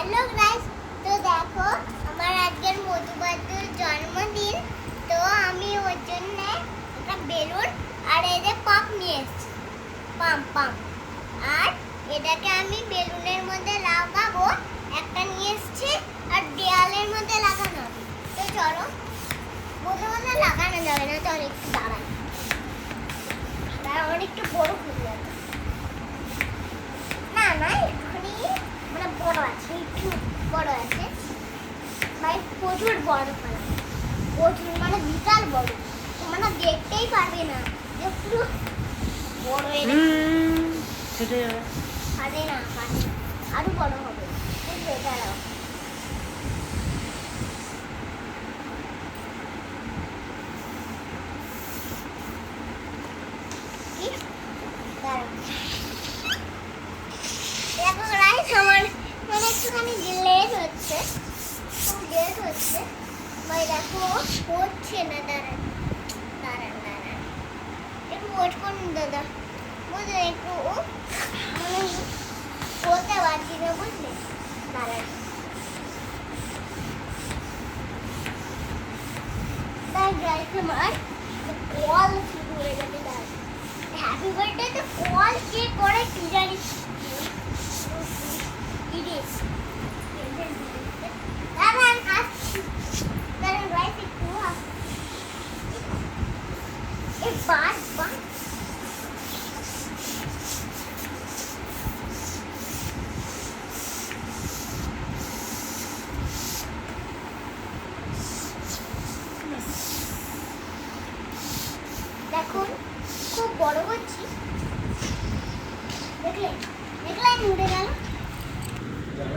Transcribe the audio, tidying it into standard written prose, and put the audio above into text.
Hello guys, তো দেখো আমার আজকের মধুবাবুর জন্মদিন। তো আমি ওর জন্য একটা বেলুন আর এই যে পাম্প নিয়ে এসেছি, পাম্প আর এটাকে আমি বেলুনের মধ্যে লাগাবো। একটা নিয়ে এসেছি আর দেয়ালের মধ্যে লাগানো হবে। তো চলো, প্রথমে লাগানো যাবে না, চলো একটু দাঁড়াই, অনেকটা বড় হয়ে যাবে। না না, এক্ষুনি মানে বড় আছে, একটু বড় আছে ভাই, প্রচুর বড় ফল, প্রচুর মানে বিশাল বড়, তোমরা দেখতেই পারবে না যে পুরো বড় হয়ে ফেটে যাবে। পারে না, আরো বড় হবে। দাঁড়াও, দেখো রাইস, আমার মানে একটুখানি লেট হচ্ছে, খুব লেট হচ্ছে ভাই। দেখো হচ্ছে না, দাঁড়ান একটু ওয়েট করুন দাদা, বুঝলে একটু মানে বলতে পারছি না, বুঝলে। দাঁড়ান, তাই গাইস আমার কল শুরু হয়ে গেছে। দাঁড়ান, হ্যাপি বার্থডে তো কল কে করে কি জানি। দাঁড়ান আসছি, দাঁড়ান গাইস একটু। এবার